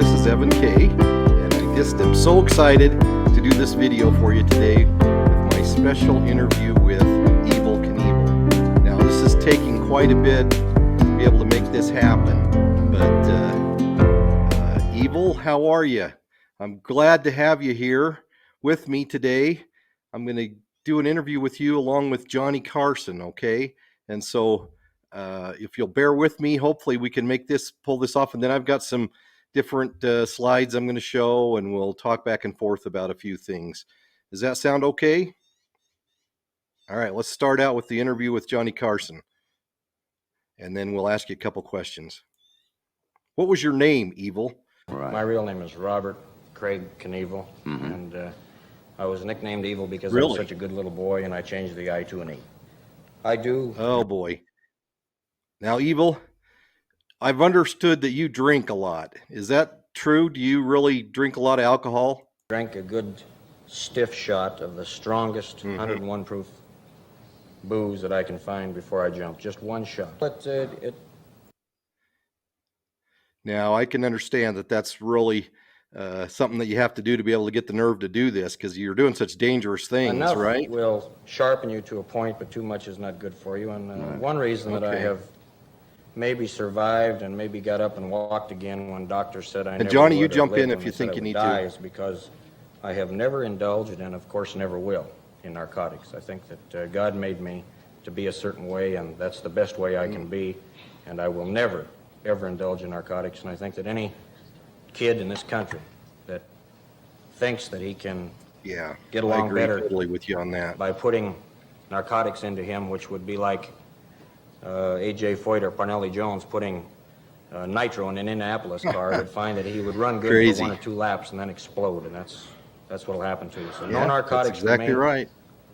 this is Evan Kaye, and I just am so excited to do this video for you today with my special interview with Evel Knievel. Now, this is taking quite a bit to be able to make this happen, but Evel, how are you? I'm glad to have you here with me today. I'm going to do an interview with you along with Johnny Carson, okay? And so if you'll bear with me, hopefully we can pull this off. And then I've got some different slides I'm going to show, and we'll talk back and forth about a few things. Does that sound okay? All right, let's start out with the interview with Johnny Carson, and then we'll ask you a couple questions. What was your name, Evel? Right. My real name is Robert Craig Knievel, and I was nicknamed Evel because I was such a good little boy, and I changed the I to an E. I do. Oh boy. Now, Evel, I've understood that you drink a lot. Is that true? Do you really drink a lot of alcohol? Drank a good stiff shot of the strongest 101 proof booze that I can find before I jump. Just one shot. But Now, I can understand that that's really something that you have to do to be able to get the nerve to do this, because you're doing such dangerous things, enough right? will sharpen you to a point, but too much is not good for you. And one reason that I have maybe survived and maybe got up and walked again when doctors said I never would. And Johnny, you jump in if you think you need to. Is because I have never indulged and, of course, never will in narcotics. I think that God made me to be a certain way, and that's the best way I can be, and I will never, ever indulge in narcotics. And I think that any kid in this country that thinks that he can get along I agree better totally with you on that. by putting narcotics into him, which would be like A.J. Foyt or Parnelli Jones putting nitro in an Indianapolis car, would find that he would run good for 1 or 2 laps and then explode, and that's what will happen to you. So no narcotics. That's exactly right.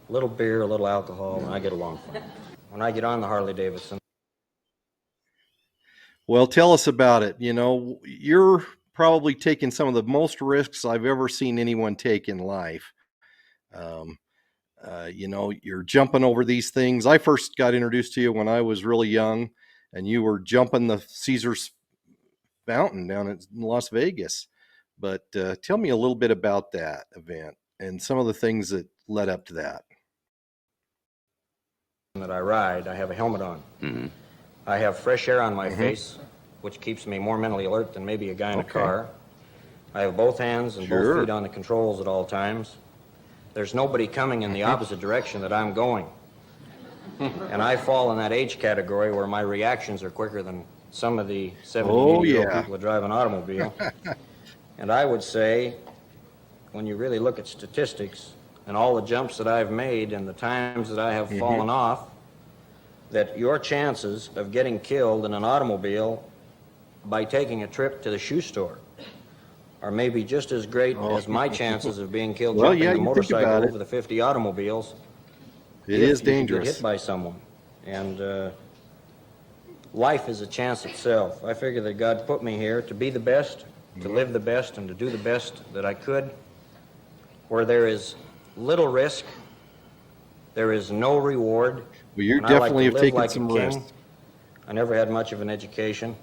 A little beer, a little alcohol, and I get along fine. When I get on the Harley Davidson. Well, tell us about it. You know, you're probably taking some of the most risks I've ever seen anyone take in life. You know, you're jumping over these things. I first got introduced to you when I was really young, and you were jumping the Caesars Fountain down in Las Vegas. But tell me a little bit about that event and some of the things that led up to that. That I ride, I have a helmet on. I have fresh air on my face, which keeps me more mentally alert than maybe a guy in a car. I have both hands and both feet on the controls at all times. There's nobody coming in the opposite direction that I'm going. And I fall in that age category where my reactions are quicker than some of the 70-year-old people that drive an automobile. And I would say, when you really look at statistics and all the jumps that I've made and the times that I have fallen off, that your chances of getting killed in an automobile by taking a trip to the shoe store are maybe just as great as my chances of being killed jumping a motorcycle over the 50 automobiles. It is dangerous. You get hit by someone. And life is a chance itself. I figure that God put me here to be the best, to live the best, and to do the best that I could. Where there is little risk, there is no reward. Well, you definitely have taken some risks. I never had much of an education,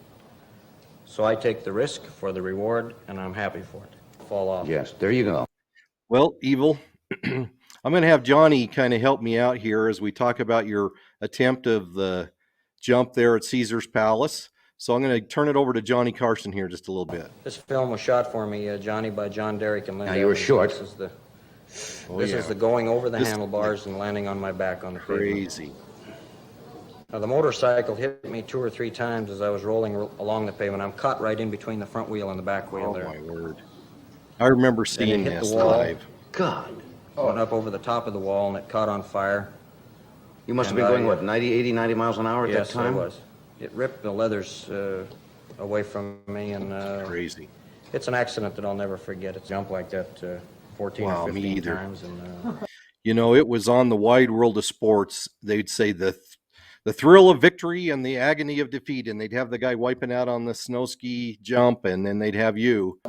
so I take the risk for the reward, and I'm happy for it. Fall off. Yes, there you go. Well, Evel, I'm going to have Johnny kind of help me out here as we talk about your attempt of the jump there at Caesar's Palace. So I'm going to turn it over to Johnny Carson here just a little bit. This film was shot for me, Johnny, by John Derrick and Linda. Now, you were short. This is the going over the handlebars and landing on my back on the pavement. Crazy. Now, the motorcycle hit me 2 or 3 times as I was rolling along the pavement. I'm caught right in between the front wheel and the back wheel there. Oh, my word. I remember seeing this live. God. Went up over the top of the wall, and it caught on fire. You must have been going, what, 90 miles an hour at that time? Yes, I was. It ripped the leathers away from me, and Crazy. it's an accident that I'll never forget. It's a jump like that 14 or 15 times. And, you know, it was on the Wide World of Sports. They'd say the thrill of victory and the agony of defeat, and they'd have the guy wiping out on the snow ski jump, and then they'd have you.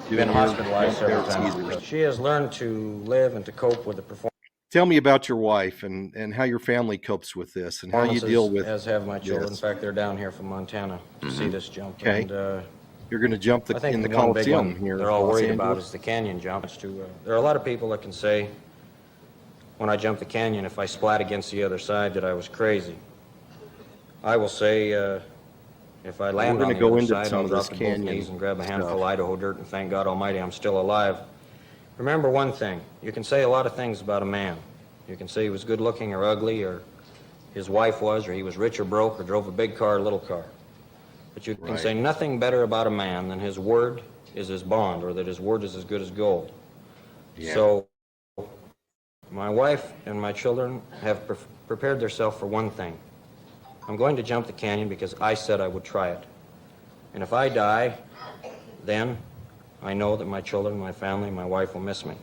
Been hospitalized several times. She has learned to live and to cope with the performance. Tell me about your wife and how your family copes with this and how you deal with. As have my children. In fact, they're down here from Montana to see this jump. Okay. And You're going to jump I think in the the one big Coliseum one here they're in all Los worried about Angeles. is the canyon jump. There are a lot of people that can say, when I jump the canyon, if I splat against the other side, that I was crazy. I will say, if I land We're on going to the go other into side, some I'll of this drop to both canyon knees and grab a stuff. handful of Idaho dirt and thank God Almighty I'm still alive. Remember one thing, you can say a lot of things about a man. You can say he was good looking or ugly, or his wife was, or he was rich or broke, or drove a big car or a little car. But you can say nothing better about a man than his word is his bond, or that his word is as good as gold. Yeah. So my wife and my children have prepared themselves for one thing. I'm going to jump the canyon because I said I would try it. And if I die, then I know that my children, my family, my wife will miss me.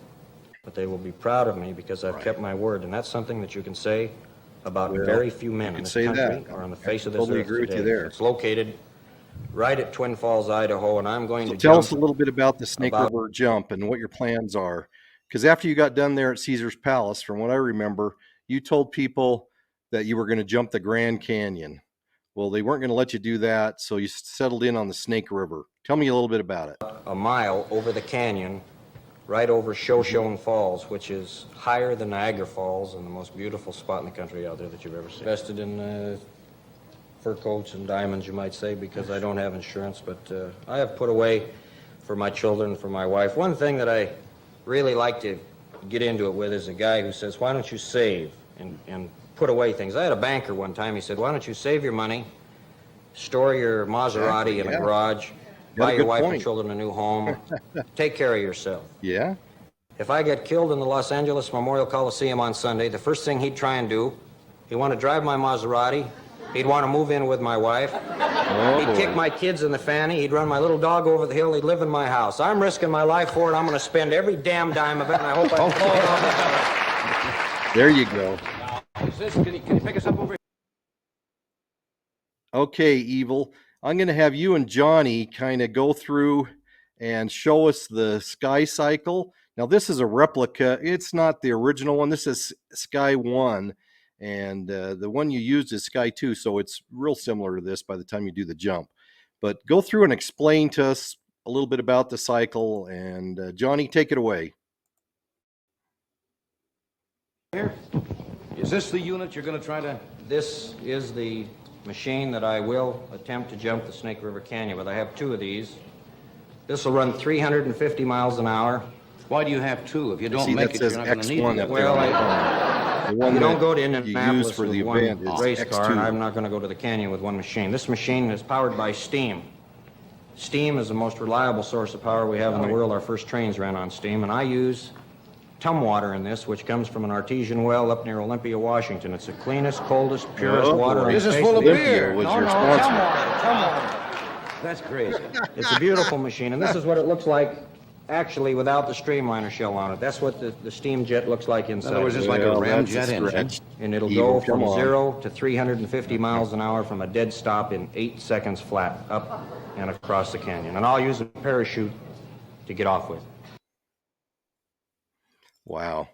But they will be proud of me because I've kept my word. And that's something that you can say about very few men in this country or on the face of this totally earth agree with today. you there. It's located right at Twin Falls, Idaho, and I'm going to Tell jump us a little bit about the Snake River jump and what your plans are. Because after you got done there at Caesar's Palace, from what I remember, you told people that you were going to jump the Grand Canyon. Well, they weren't going to let you do that, so you settled in on the Snake River. Tell me a little bit about it. a mile over the canyon, right over Shoshone Falls, which is higher than Niagara Falls and the most beautiful spot in the country out there that you've ever seen. Invested in fur coats and diamonds, you might say, because I don't have insurance, but I have put away for my children, for my wife. One thing that I really like to get into it with is a guy who says, why don't you save and put away things? I had a banker one time, he said, why don't you save your money, store your Maserati in a garage, buy your wife and children a new home, take care of yourself. Yeah. If I get killed in the Los Angeles Memorial Coliseum on Sunday, the first thing he'd try and do, he'd want to drive my Maserati, he'd want to move in with my wife, he'd kick my kids in the fanny, he'd run my little dog over the hill, he'd live in my house. I'm risking my life for it. I'm going to spend every damn dime of it, and I hope I blow it off. There you go. Can you pick us up over here? Okay, Evel, I'm going to have you and Johnny kind of go through and show us the Sky Cycle. Now, this is a replica. It's not the original one. This is Sky 1, and the one you used is Sky 2, so it's real similar to this by the time you do the jump. But go through and explain to us a little bit about the cycle, and Johnny, take it away. Here? Is this the unit you're going to try to... This is the machine that I will attempt to jump the Snake River Canyon with. I have two of these. This will run 350 miles an hour. Why do you have two? If you don't make it, you're not going to need it. Well, you don't go to Indianapolis for the with event one is race X2. car, and I'm not going to go to the canyon with one machine. This machine is powered by steam. Steam is the most reliable source of power we have in the world. Our first trains ran on steam, and I use tum water in this, which comes from an artesian well up near Olympia, Washington. It's the cleanest, coldest, purest water on the This is face full of the earth. beer. Was your sponsor. Tum water. That's crazy. It's a beautiful machine, and this is what it looks like actually without the streamliner shell on it. That's what the steam jet looks like inside. In other words, it's like a ramjet engine. And it'll go from 0 to 350 miles an hour from a dead stop in 8 seconds flat, up and across the canyon. And I'll use a parachute to get off with. Wow.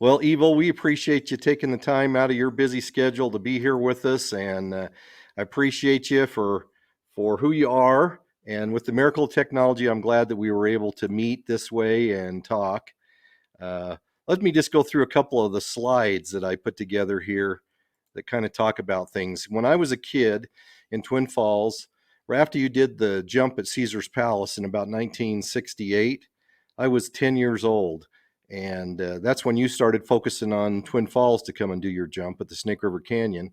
Well, Evel, we appreciate you taking the time out of your busy schedule to be here with us, and I appreciate you for who you are. And with the miracle of technology, I'm glad that we were able to meet this way and talk. Let me just go through a couple of the slides that I put together here that kind of talk about things. When I was a kid in Twin Falls, right after you did the jump at Caesar's Palace in about 1968, I was 10 years old. And that's when you started focusing on Twin Falls to come and do your jump at the Snake River Canyon.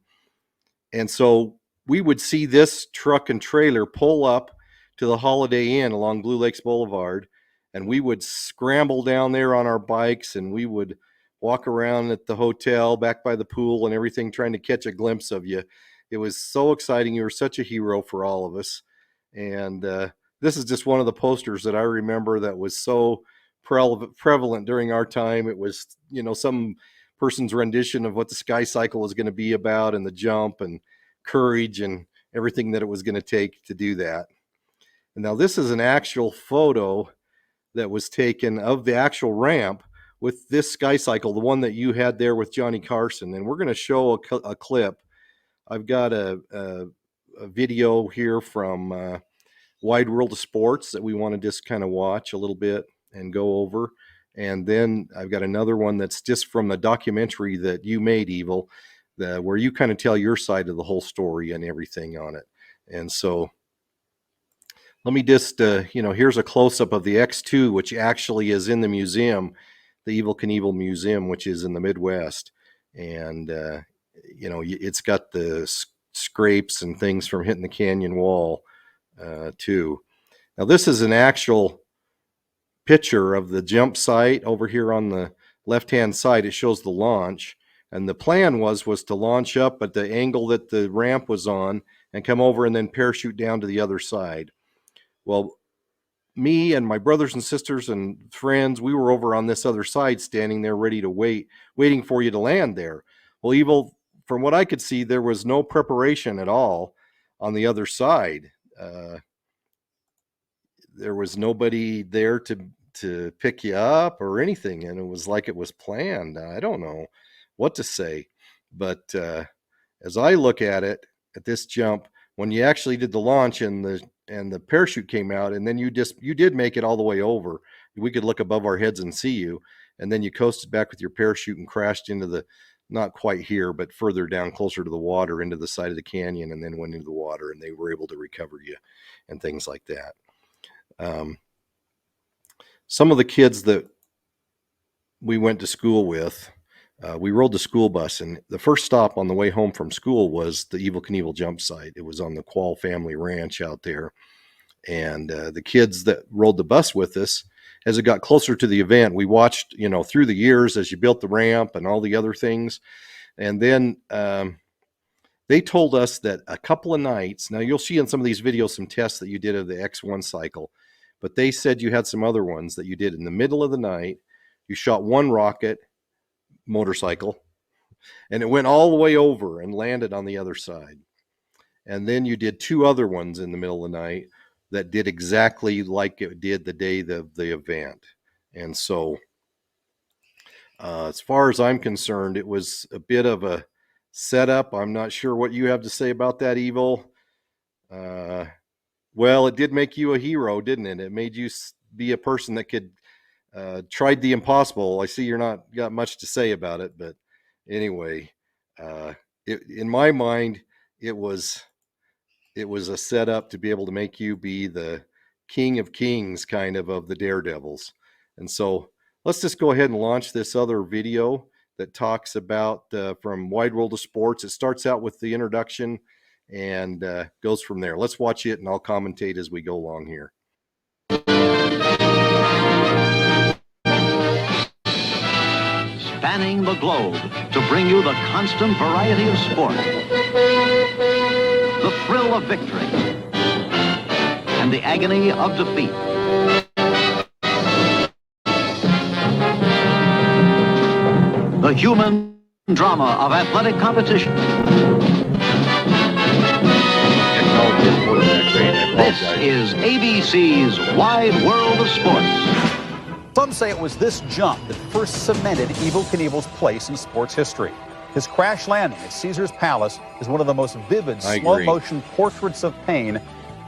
And so we would see this truck and trailer pull up to the Holiday Inn along Blue Lakes Boulevard, and we would scramble down there on our bikes, and we would walk around at the hotel back by the pool and everything, trying to catch a glimpse of you. It was so exciting. You were such a hero for all of us. And this is just one of the posters that I remember that was so prevalent during our time. It was, some person's rendition of what the Sky Cycle was going to be about, and the jump and courage and everything that it was going to take to do that. And now this is an actual photo that was taken of the actual ramp with this Sky Cycle, the one that you had there with Johnny Carson. And we're going to show a clip. I've got a video here from Wide World of Sports that we want to just kind of watch a little bit and go over. And then I've got another one that's just from the documentary that you made, Evel, where you kind of tell your side of the whole story and everything on it. And so let me just, here's a close-up of the X2, which actually is in the museum, the Evel Knievel Museum, which is in the Midwest. And, it's got the scrapes and things from hitting the canyon wall, too. Now, this is an actual picture of the jump site over here on the left-hand side. It shows the launch. And the plan was to launch up at the angle that the ramp was on and come over and then parachute down to the other side. Well, me and my brothers and sisters and friends, we were over on this other side standing there ready to waiting for you to land there. Well, Evel, from what I could see, there was no preparation at all on the other side. There was nobody there to pick you up or anything, and it was like it was planned. I don't know what to say, but as I look at it, at this jump, when you actually did the launch and the parachute came out, and then you did make it all the way over. We could look above our heads and see you, and then you coasted back with your parachute and crashed into the, not quite here, but further down, closer to the water, into the side of the canyon, and then went into the water, and they were able to recover you and things like that. Some of the kids that we went to school with, we rode the school bus, and the first stop on the way home from school was the Evel Knievel jump site. It was on the Quall family ranch out there. And the kids that rode the bus with us, as it got closer to the event, we watched, through the years as you built the ramp and all the other things. And then they told us that a couple of nights, now you'll see in some of these videos some tests that you did of the X1 cycle, but they said you had some other ones that you did in the middle of the night. You shot one rocket motorcycle, and it went all the way over and landed on the other side. And then you did two other ones in the middle of the night that did exactly like it did the day of the event. And so as far as I'm concerned, it was a bit of a setup. I'm not sure what you have to say about that, Evel. Well, it did make you a hero, didn't it? It made you be a person that could tried the impossible. I see you're not got much to say about it, but anyway, in my mind, it was a setup to be able to make you be the king of kings, kind of the Daredevils. And so let's just go ahead and launch this other video that talks about from Wide World of Sports. It starts out with the introduction and goes from there. Let's watch it, and I'll commentate as we go along here. Spanning the globe to bring you the constant variety of sport, the thrill of victory, and the agony of defeat. The human drama of athletic competition. This is ABC's Wide World of Sports. Some say it was this jump that first cemented Evel Knievel's place in sports history. His crash landing at Caesar's Palace is one of the most vivid slow-motion portraits of pain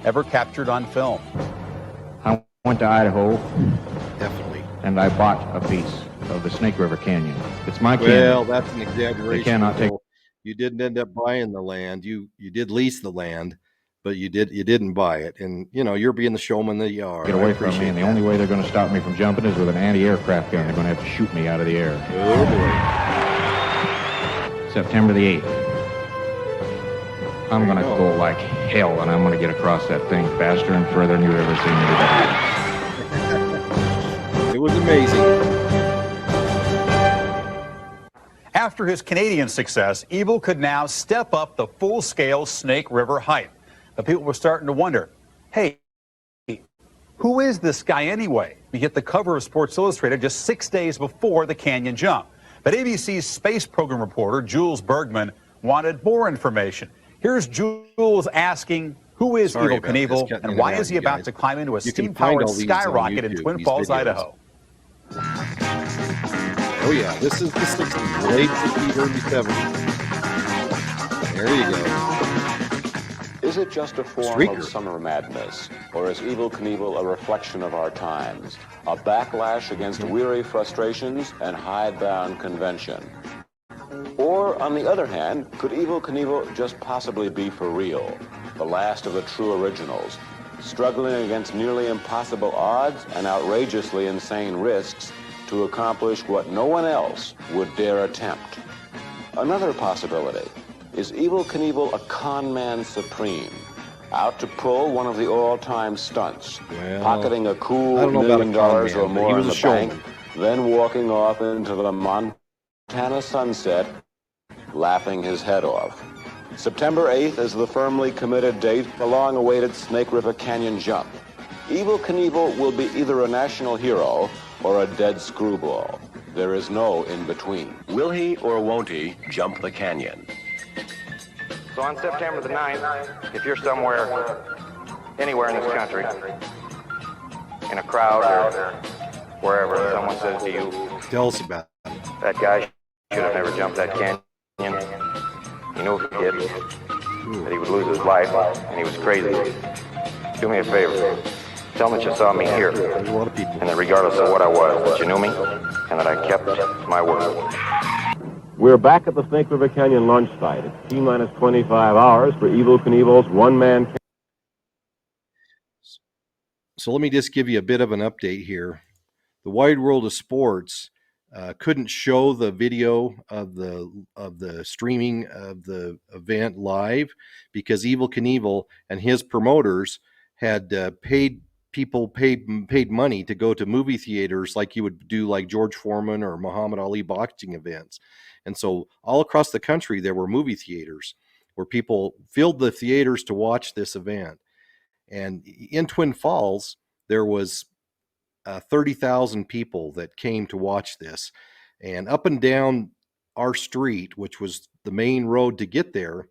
ever captured on film. I went to Idaho. Definitely. And I bought a piece of the Snake River Canyon. It's my canyon. Well, that's an exaggeration. They cannot take. You didn't end up buying the land. You did lease the land, but you didn't buy it. And you're being the showman that you are. Get away from me, and the only way they're going to stop me from jumping is with an anti-aircraft gun. They're going to have to shoot me out of the air. Oh boy. September the 8th. I'm going to go like hell, and I'm going to get across that thing faster and further than you've ever seen me. It was amazing. After his Canadian success, Evel could now step up the full-scale Snake River hype. The people were starting to wonder, hey, who is this guy anyway? We hit the cover of Sports Illustrated just 6 days before the canyon jump. But ABC's space program reporter, Jules Bergman, wanted more information. Here's Jules asking, who is Evel Knievel, and why is he about to climb into a steam-powered skyrocket in Twin Falls, Idaho? Oh yeah, this is the 60s, late 60s, early 70s. There you go. Is it just a form of summer madness, or is Evel Knievel a reflection of our times, a backlash against weary frustrations and hidebound convention? Or, on the other hand, could Evel Knievel just possibly be for real, the last of the true originals, struggling against nearly impossible odds and outrageously insane risks to accomplish what no one else would dare attempt? Another possibility is Evel Knievel a con man supreme, out to pull one of the all-time stunts, pocketing a cool $1 million or more in the bank, then walking off into the Montana sunset, laughing his head off. September 8th is the firmly committed date, the long-awaited Snake River Canyon jump. Evel Knievel will be either a national hero or a dead screwball. There is no in-between. Will he or won't he jump the canyon? So on September the 9th, if you're somewhere, anywhere in this country, in a crowd or wherever, someone says to you, tell us about it. That guy should have never jumped that canyon. You know if he did, that he would lose his life, and he was crazy. Do me a favor. Tell him that you saw me here, There's a lot of people. and that regardless of what I was, that you knew me, and that I kept my word. We're back at the Snake River Canyon launch site. It's T-minus 25 hours for Evel Knievel's one-man. So let me just give you a bit of an update here. The Wide World of Sports couldn't show the video of the streaming of the event live because Evel Knievel and his promoters had paid money to go to movie theaters like you would do like George Foreman or Muhammad Ali boxing events. And so all across the country, there were movie theaters where people filled the theaters to watch this event. And in Twin Falls, there was 30,000 people that came to watch this. And up and down our street, which was the main road to get there,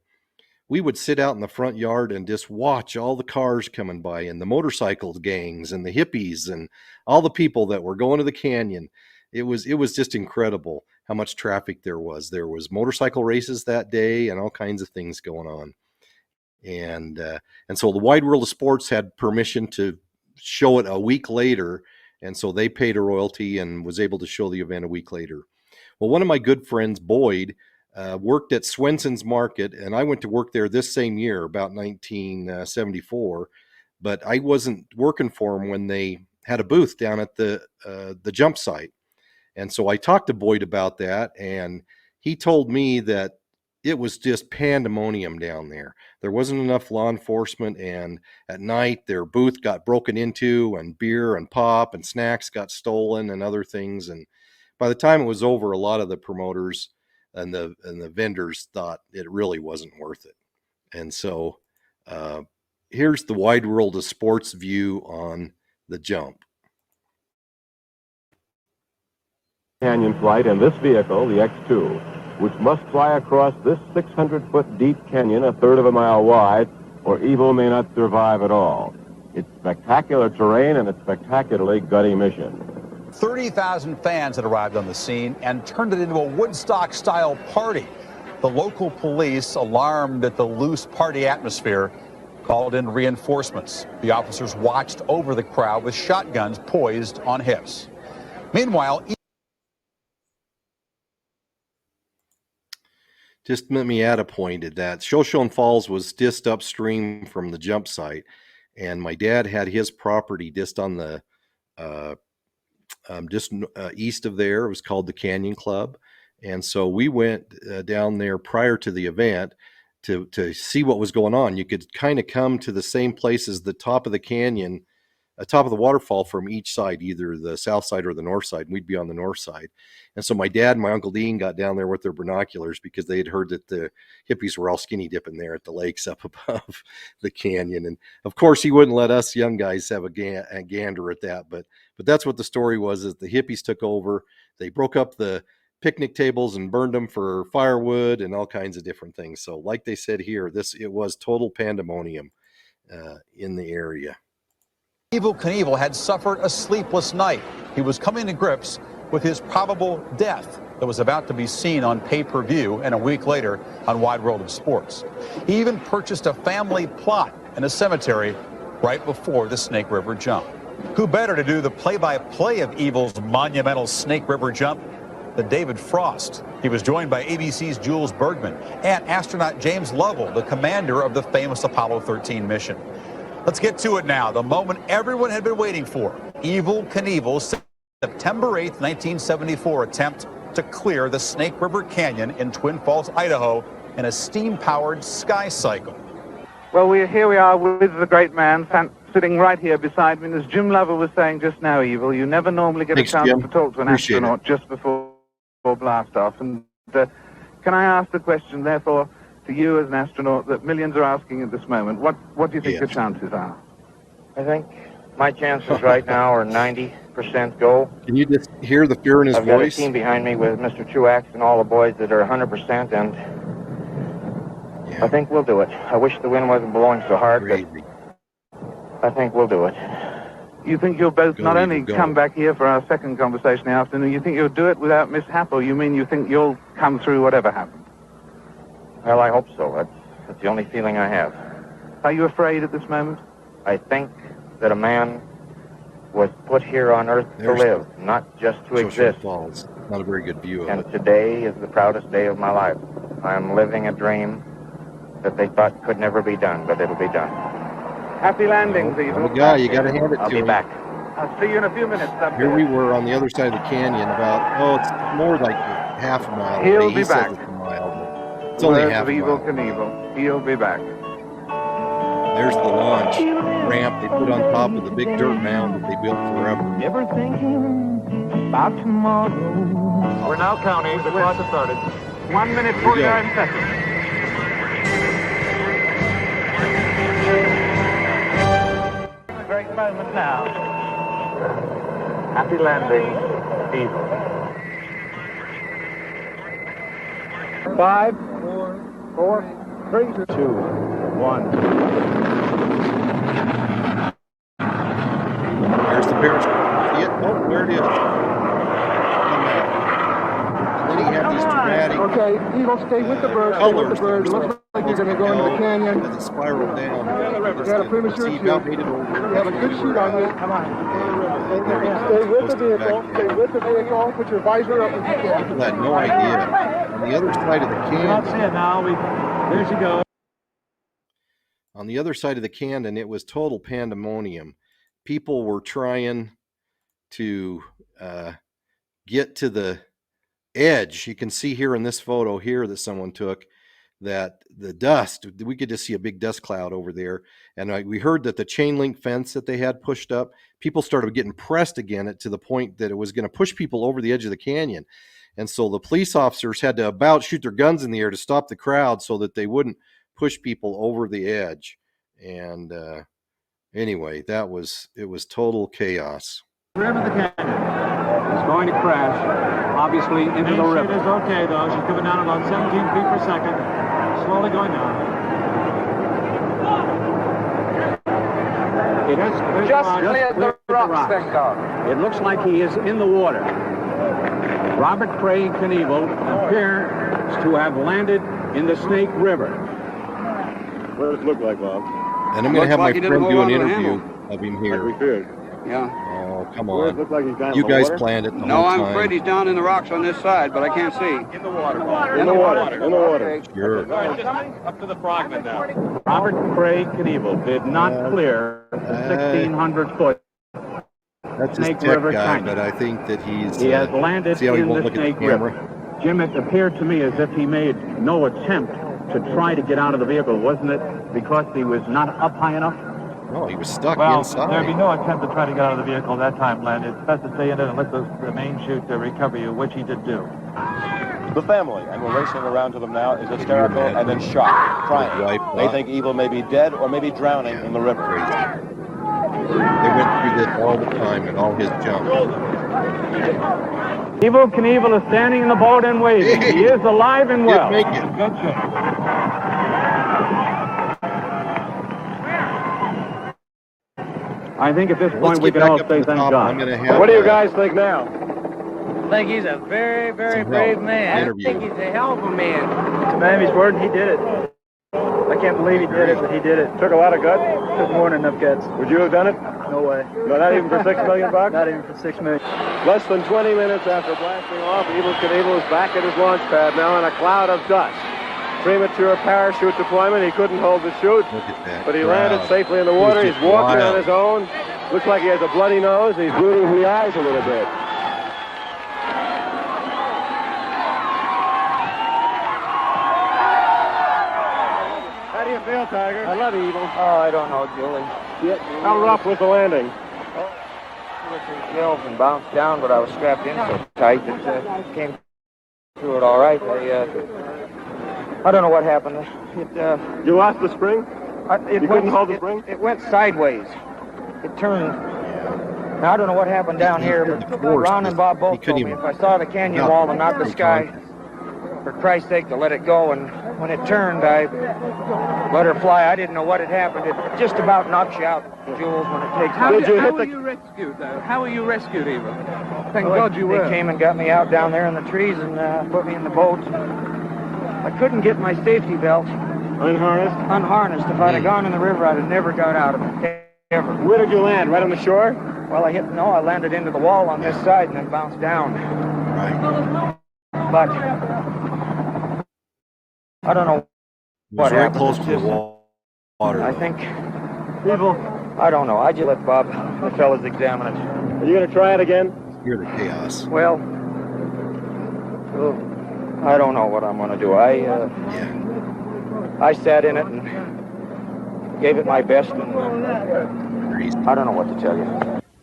we would sit out in the front yard and just watch all the cars coming by and the motorcycle gangs and the hippies and all the people that were going to the canyon. It was just incredible how much traffic there was. There was motorcycle races that day and all kinds of things going on. And so the Wide World of Sports had permission to show it a week later. And so they paid a royalty and was able to show the event a week later. Well, one of my good friends, Boyd, worked at Swenson's Market, and I went to work there this same year, about 1974. But I wasn't working for him when they had a booth down at the jump site. And so I talked to Boyd about that, and he told me that it was just pandemonium down there. There wasn't enough law enforcement, and at night their booth got broken into, and beer and pop and snacks got stolen and other things. And by the time it was over, a lot of the promoters and the vendors thought it really wasn't worth it. And so here's the Wide World of Sports view on the jump. Canyon flight in this vehicle, the X2, which must fly across this 600-foot deep canyon, a third of a mile wide, or Evel may not survive at all. It's spectacular terrain and a spectacularly gutty mission. 30,000 fans had arrived on the scene and turned it into a Woodstock-style party. The local police, alarmed at the loose party atmosphere, called in reinforcements. The officers watched over the crowd with shotguns poised on hips. Meanwhile, just let me add a point at that. Shoshone Falls was just upstream from the jump site, and my dad had his property just on the east of there. It was called the Canyon Club, and so we went down there prior to the event to see what was going on. You could kind of come to the same place as the top of the canyon, top of the waterfall from each side, either the south side or the north side, and we'd be on the north side. And so my dad and my Uncle Dean got down there with their binoculars because they had heard that the hippies were all skinny dipping there at the lakes up above the canyon. And of course, he wouldn't let us young guys have a gander at that. But that's what the story was, is the hippies took over. They broke up the picnic tables and burned them for firewood and all kinds of different things. So like they said here, it was total pandemonium in the area. Evel Knievel had suffered a sleepless night. He was coming to grips with his probable death. that was about to be seen on pay-per-view and a week later on Wide World of Sports. He even purchased a family plot in a cemetery right before the Snake River jump. Who better to do the play-by-play of Evel's monumental Snake River jump than David Frost? He was joined by ABC's Jules Bergman and astronaut James Lovell, the commander of the famous Apollo 13 mission. Let's get to it now, the moment everyone had been waiting for. Evel Knievel's September 8th, 1974 attempt to clear the Snake River Canyon in Twin Falls, Idaho in a steam-powered sky cycle. Well, here we are with the great man sitting right here beside me. And as Jim Lovell was saying just now, Evel, you never normally get a chance to talk to an astronaut just before blast-off. And can I ask the question, therefore, to you as an astronaut that millions are asking at this moment? What do you think your chances are? I think my chances right now are 90% go. Can you just hear the fear in his I've got a voice? team behind me with Mr. Truax and all the boys that are 100%, and I think we'll do it. I wish the wind wasn't blowing so hard, but I think we'll do it. You think you'll both not only come back here for our second conversation in the afternoon, you think you'll do it without mishap, or you mean you think you'll come through whatever happens? Well, I hope so. That's the only feeling I have. Are you afraid at this moment? I think that a man was put here on Earth to live, not just to exist. Falls. Not a very good view of and it. Today is the proudest day of my life. I am living a dream that they thought could never be done, but it'll be done. Happy landings, Evel. Yeah, you got to hand it to him. I'll be back. I'll see you in a few minutes. Here we were on the other side of the canyon, it's more like half a mile. He'll be back. It's a mile, but it's only half a mile. Evel Knievel. He'll be back. There's the launch ramp they put on top of the big dirt mound that they built forever. Never thinking about tomorrow. We're now counting. The clock has started. 1 minute, 49 seconds. Great moment now. Happy landing, Evel. 5, 4, 3, 2, 1. There's the parachute. See it? Oh, there it is. And then he had these dramatic Okay, Evel, stay with the bird. Stay with the bird. It looks like you're going to go into the canyon. As it spiraled down. You got a premature See, shoot. about made it over. You have a good shoot on you. Come on. Stay with the vehicle. Stay with the vehicle. Put your visor up if you can. People had no idea. On the other side of the canyon. That's it now. There she goes. On the other side of the canyon, it was total pandemonium. People were trying to get to the edge. You can see here in this photo here that someone took that the dust, we could just see a big dust cloud over there. And we heard that the chain link fence that they had pushed up, people started getting pressed again to the point that it was going to push people over the edge of the canyon. And so the police officers had to about shoot their guns in the air to stop the crowd so that they wouldn't push people over the edge. And anyway, it was total chaos. River the canyon is going to crash, obviously, into the river. It is okay, though. She's coming down about 17 feet per second. Slowly going down. Just cleared the rocks, thank God. It looks like he is in the water. Robert Craig Knievel appears to have landed in the Snake River. What does it look like, Bob? And I'm going to have my friend do an interview of him here. Like we feared. Yeah. Oh, come Where it on. look like he's down You in the guys water? planned it the No, whole I'm time. afraid he's down in the rocks on this side, but I can't see. In the water. In the water. In the water. Sure. Up to the frogman now. Robert Craig Knievel did not clear the 1,600-foot That's his Snake tech River guy, Canyon. but I think that he's... He has landed see how he in won't the look at Snake the camera? River. Jim, it appeared to me as if he made no attempt to try to get out of the vehicle, wasn't it? Because he was not up high enough? No, he was stuck Well, inside. there'd be no attempt to try to get out of the vehicle that time, Len. It's best to stay in it and let the main chute recover you, which he did do. The family, and we're racing around to them now, is hysterical and then shocked, crying. They think Evel may be dead or maybe drowning in the river. They went through this all the time and all his jump. Evel Knievel is standing in the boat and waving. He is alive and well. Didn't make it. Good shape. I think at this point we can all say thank God. What do you guys think now? I think he's a very, very brave man. I think he's a hell of a man. To Mammy's word, he did it. I can't believe he did it, but he did it. Took a lot of guts? Took more than enough guts. Would you have done it? No way. No, not even for $6 million? Not even for $6 million. Less than 20 minutes after blasting off, Evel Knievel is back at his launch pad now in a cloud of dust. Premature parachute deployment. He couldn't hold the chute, but he landed safely in the water. He's walking on his own. Looks like he has a bloody nose. He's bleeding from the eyes a little bit. How do you feel, Tiger? I love Evel. Oh, I don't know, Julie. How rough was the landing? Two or three kills and bounced down, but I was strapped in so tight that came through it all right. I don't know what happened. You lost the spring? You couldn't hold the spring? It went sideways. It turned. Now, I don't know what happened down here, but Ron and Bob both told me if I saw the canyon wall and not the sky, for Christ's sake, to let it go. And when it turned, I let her fly. I didn't know what had happened. It just about knocks you out, Jules, when it takes. How were you rescued, though? How were you rescued, Evel? Thank God you were. They came and got me out down there in the trees and put me in the boat. I couldn't get my safety belt. Unharnessed? Unharnessed. If I'd have gone in the river, I'd have never got out of it. Ever. Where did you land? Right on the shore? Well, I landed into the wall on this side and then bounced down. Right. But I don't know what right happened. Close to the water. I think people. I don't know. I just let Bob, the fellas, examine it. Are you going to try it again? Hear the chaos. Well, I don't know what I'm going to do. I sat in it and gave it my best, and I don't know what to tell you.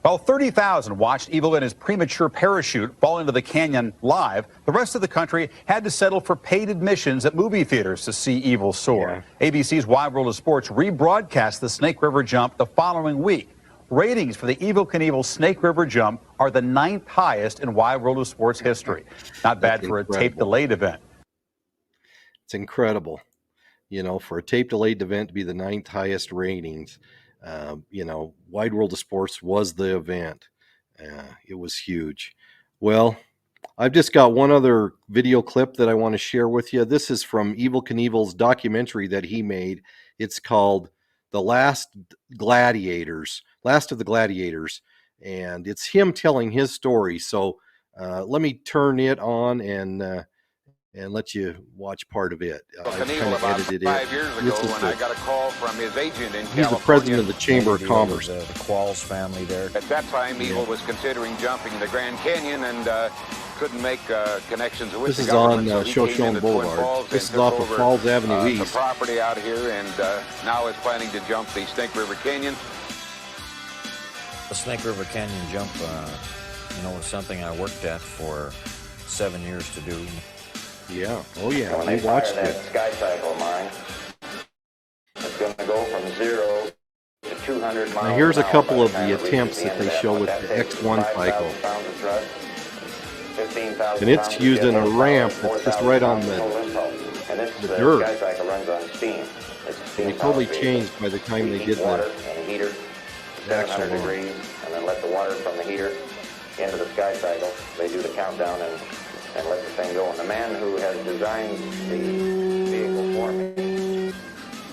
While 30,000 watched Evel and his premature parachute fall into the canyon live, the rest of the country had to settle for paid admissions at movie theaters to see Evel soar. ABC's Wide World of Sports rebroadcast the Snake River jump the following week. Ratings for the Evel Knievel Snake River jump are the 9th highest in Wide World of Sports history. Not bad for a tape-delayed event. It's incredible. You know, for a tape-delayed event to be the 9th highest ratings. You know, Wide World of Sports was the event. It was huge. Well, I've just got one other video clip that I want to share with you. This is from Evel Knievel's documentary that he made. It's called The Last of the Gladiators. And it's him telling his story. So let me turn it on and let you watch part of it. I kind of edited it. 5 years ago, when I got a call from his agent in California. He's the president of the Chamber of Commerce. The Qualls family there. At that time, Evel was considering jumping the Grand Canyon and couldn't make connections with this the is government. on Shoshone Boulevard. This is off of Falls Avenue East. The property out here, and now is planning to jump the Snake River Canyon. The Snake River Canyon jump, was something I worked at for 7 years to do. Yeah. Oh, yeah. When I they watched fire it. that sky cycle of mine, it's going to go from 0 to 200 miles. Now, here's a an hour couple by of the time the it reaches attempts the that end they of that. show But with that the takes X1 cycle. 5,000 pounds of thrust, 15,000 And it's pounds used of in a jet ramp horsepower, that's just 4,000 right on pounds of total impulse. And this the dirt. sky cycle runs on steam. It's a steam They totally powered vehicle. changed by the time We they heat did water the and a heater, 700 actual degrees, and then let the water from the heater into the sky cycle. They do the countdown and let the thing go. And the man who has designed the vehicle for me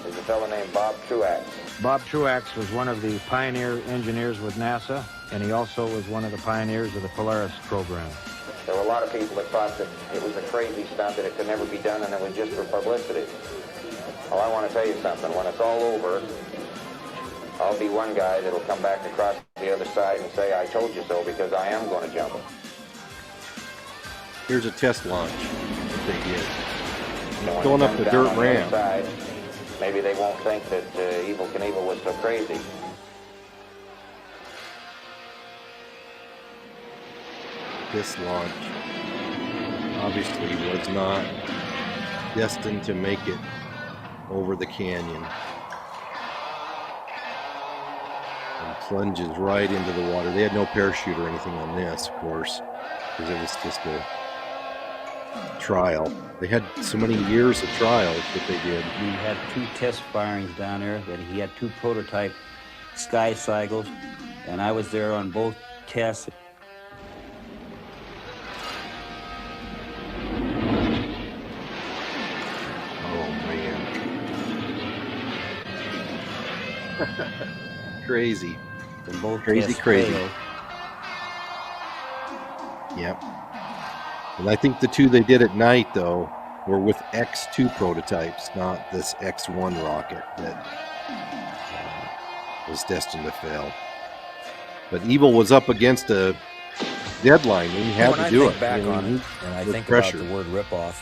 is a fellow named Bob Truax. Bob Truax was one of the pioneer engineers with NASA, and he also was one of the pioneers of the Polaris program. There were a lot of people that thought that it was a crazy stunt, that it could never be done, and it was just for publicity. Well, I want to tell you something. When it's all over, I'll be one guy that'll come back across the other side and say, I told you so, because I am going to jump it. Here's a test launch that they did. So when Going it up the comes down dirt on the other ramp. side, maybe they won't think that Evel Knievel was so crazy. This launch obviously was not destined to make it over the canyon. And plunges right into the water. They had no parachute or anything on this, of course, because it was just a trial. They had so many years of trials that they did. We had 2 test firings down there. That he had 2 prototype sky cycles, and I was there on both tests. Crazy. From both Crazy. failed. Yep. And I think the two they did at night, though, were with X2 prototypes, not this X1 rocket that was destined to fail. But Evel was up against a deadline. He had to do it. Back on it, and I think pressure. about the word ripoff.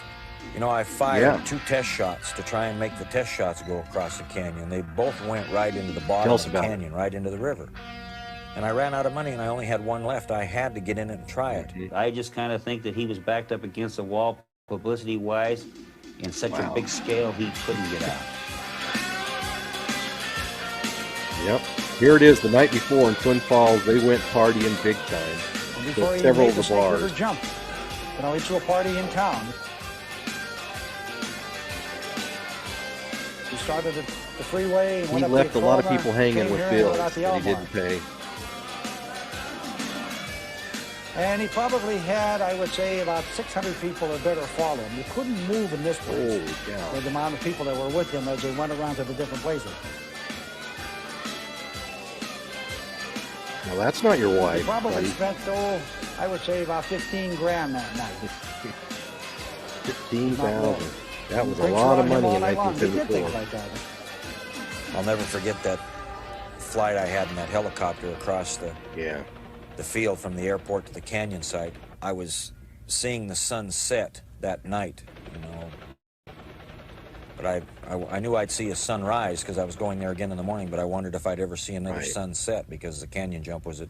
You know, I fired 2 test shots to try and make the test shots go across the canyon. They both went right into the bottom of the canyon, right into the river. And I ran out of money, and I only had one left. I had to get in it and try it. I just kind of think that he was backed up against the wall, publicity-wise, in such a big scale he couldn't get out. Yep. Here it is, the night before in Twin Falls. They went partying big time. Before he Several made of the the Snake River bars. jump. You know, he threw a party in town. He started at the freeway. He left a lot of people hanging with bills that he didn't pay. And he probably had, I would say, about 600 people or better follow him. You couldn't move in this place with the amount of people that were with him as they went around to the different places. Well, that's not your wife, He probably buddy. spent, I would say, about 15 grand that night. 15,000. That was a lot of money in 1974. I'll never forget that flight I had in that helicopter across the field from the airport to the canyon site. I was seeing the sun set that night, you know. But I knew I'd see a sunrise because I was going there again in the morning, but I wondered if I'd ever see another sunset because the canyon jump was at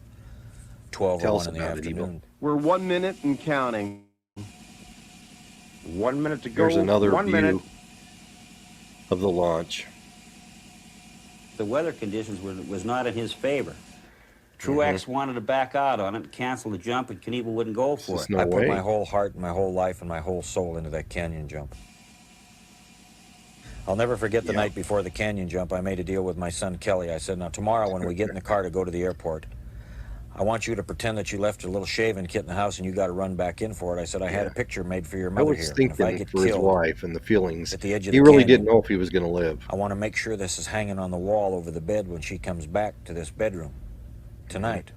12:01 in the afternoon. We're 1 minute and counting. 1 minute to go. Here's another 1 view minute. of the launch. The weather conditions was not in his favor. Truex wanted to back out on it, cancel the jump, and Knievel wouldn't go for it. I put my whole heart, my whole life, and my whole soul into that canyon jump. I'll never forget the night before the canyon jump. I made a deal with my son Kelly. I said, now tomorrow when we get in the car to go to the airport, I want you to pretend that you left your little shaving kit in the house and you got to run back in for it. I said, I had a picture made for your I mother was here. And thinking if I get for his killed wife and the feelings. at the edge of He the really canyon, didn't know if he was going to live. I want to make sure this is hanging on the wall over the bed when she comes back to this bedroom tonight.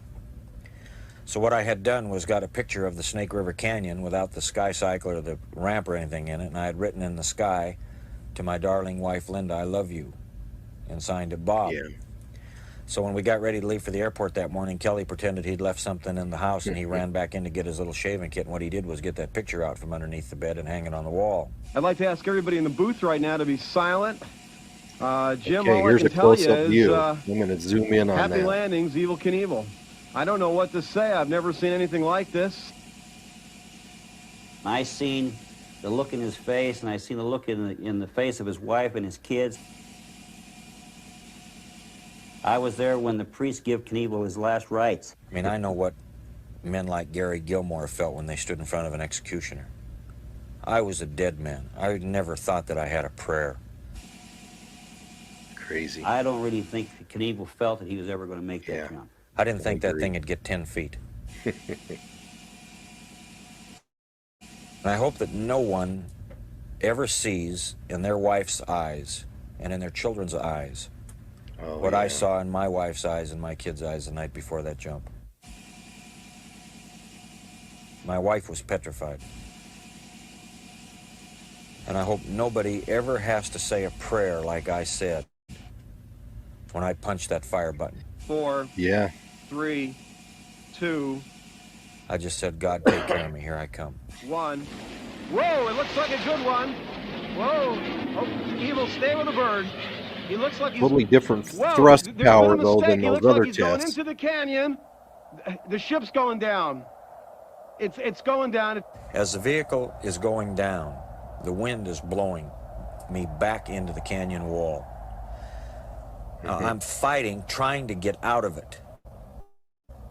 So what I had done was got a picture of the Snake River Canyon without the sky cycle or the ramp or anything in it, and I had written in the sky, to my darling wife Linda, I love you, and signed it Bob. So when we got ready to leave for the airport that morning, Kelly pretended he'd left something in the house and he ran back in to get his little shaving kit, and what he did was get that picture out from underneath the bed and hang it on the wall. I'd like to ask everybody in the booth right now to be silent. Jim, Okay, all here's I a can tell you close-up is view. I'm going to zoom in on happy that. landings, Evel Knievel. I don't know what to say. I've never seen anything like this. I seen the look in his face, and I seen the look in the face of his wife and his kids. I was there when the priest gave Knievel his last rites. I mean, I know what men like Gary Gilmore felt when they stood in front of an executioner. I was a dead man. I never thought that I had a prayer. Crazy. I don't really think Knievel felt that he was ever going to make that jump. I didn't think that thing would get 10 feet. And I hope that no one ever sees in their wife's eyes and in their children's eyes what I saw in my wife's eyes and my kids' eyes the night before that jump. My wife was petrified. And I hope nobody ever has to say a prayer like I said when I punched that fire button. 4, 3, 2, I just said, God, take care of me. Here I come. 1. Whoa, it looks like a good one. Whoa. Oh, Evel, stay with the bird. He looks like he's... Totally different Whoa, thrust there's been power, a though, mistake. than He those looks like other he's going tests. into the canyon. The ship's going down. It's going down. As the vehicle is going down, the wind is blowing me back into the canyon wall. Now, I'm fighting, trying to get out of it.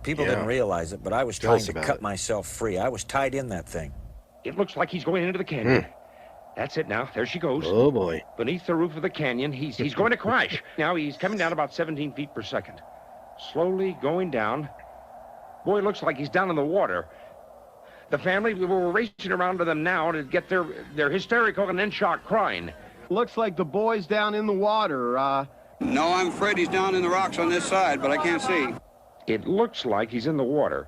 People didn't realize it, but I was trying to cut myself free. I was tied in that thing. It looks like he's going into the canyon. That's it now. There she goes. Oh, boy. Beneath the roof of the canyon, he's going to crash. Now he's coming down about 17 feet per second. Slowly going down. Boy, it looks like he's down in the water. The family, we're racing around to them now to get their hysterical and in shock crying. Looks like the boy's down in the water. No, I'm afraid he's down in the rocks on this side, but I can't see. It looks like he's in the water.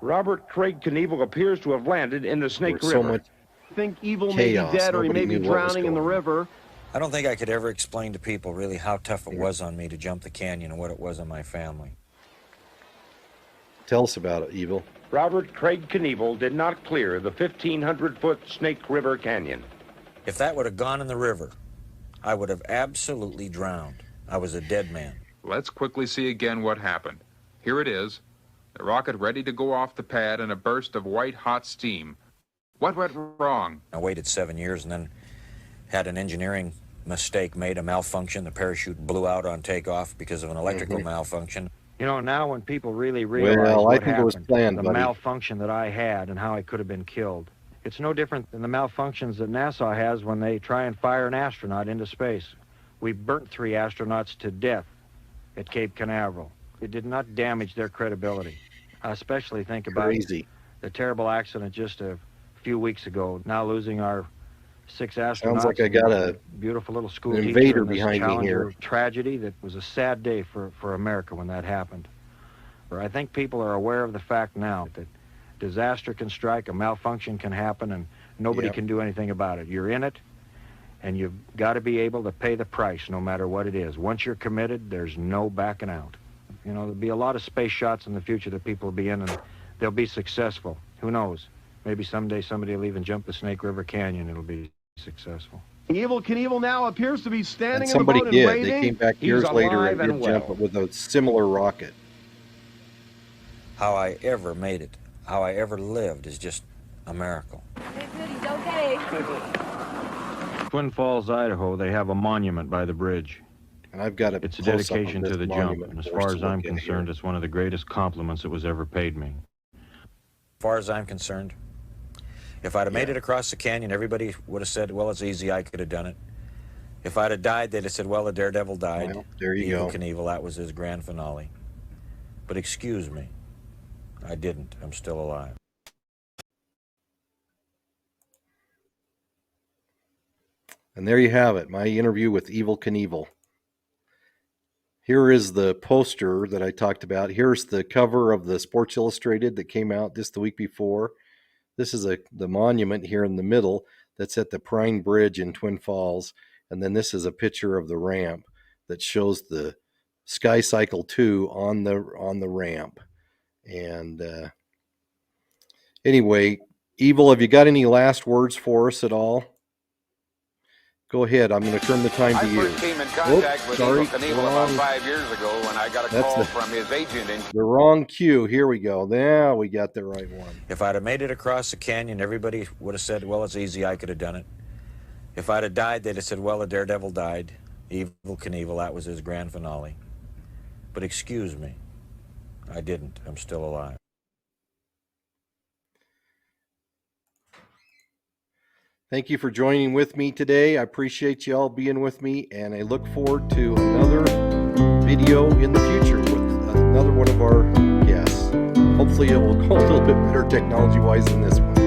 Robert Craig Knievel appears to have landed in the Snake River. I think Evel may be dead or he may be drowning in the river. I don't think I could ever explain to people really how tough it was on me to jump the canyon and what it was on my family. Tell us about it, Evel. Robert Craig Knievel did not clear the 1,500-foot Snake River Canyon. If that would have gone in the river, I would have absolutely drowned. I was a dead man. Let's quickly see again what happened. Here it is, the rocket ready to go off the pad in a burst of white-hot steam. What went wrong? I waited 7 years and then had an engineering mistake made, a malfunction. The parachute blew out on takeoff because of an electrical malfunction. You know, now when people really realize what happened, the malfunction that I had and how I could have been killed, it's no different than the malfunctions that NASA has when they try and fire an astronaut into space. We burnt 3 astronauts to death at Cape Canaveral. It did not damage their credibility. I especially think about the terrible accident just a few weeks ago, now losing our 6 astronauts. Sounds like I got a beautiful little school invader teacher behind me here. Tragedy that was a sad day for America when that happened. I think people are aware of the fact now that disaster can strike, a malfunction can happen, and nobody can do anything about it. You're in it, and you've got to be able to pay the price no matter what it is. Once you're committed, there's no backing out. You know, there'll be a lot of space shots in the future that people will be in, and they'll be successful. Who knows? Maybe someday somebody will even jump the Snake River Canyon. It'll be successful. Evel Knievel now appears to be standing and somebody in the boat and did. waiting. They came back years later and did jump it with a similar rocket. How I ever made it, how I ever lived is just a miracle. Twin Falls, Idaho, they have a monument by the bridge. And I've got It's a dedication to the jump, and as far as I'm concerned, it's one of the greatest compliments that was ever paid me. As far as I'm concerned, if I'd have made it across the canyon, everybody would have said, well, it's easy, I could have done it. If I'd have died, they'd have said, well, the Daredevil died. Well, there you go. Evel Knievel, that was his grand finale. But excuse me, I didn't. I'm still alive. And there you have it, my interview with Evel Knievel. Here is the poster that I talked about. Here's the cover of the Sports Illustrated that came out just the week before. This is the monument here in the middle that's at the Prime Bridge in Twin Falls. And then this is a picture of the ramp that shows the Sky Cycle 2 on the ramp. And anyway, Evel, have you got any last words for us at all? Go ahead. I'm going to turn the time to you. I first came in contact with Evel Knievel about 5 years ago when I got a call from his agent. The wrong cue. Here we go. Now we got the right one. If I'd have made it across the canyon, everybody would have said, well, it's easy, I could have done it. If I'd have died, they'd have said, well, the Daredevil died. Evel Knievel, that was his grand finale. But excuse me, I didn't. I'm still alive. Thank you for joining with me today. I appreciate you all being with me, and I look forward to another video in the future with another one of our guests. Hopefully it will go a little bit better technology-wise than this one.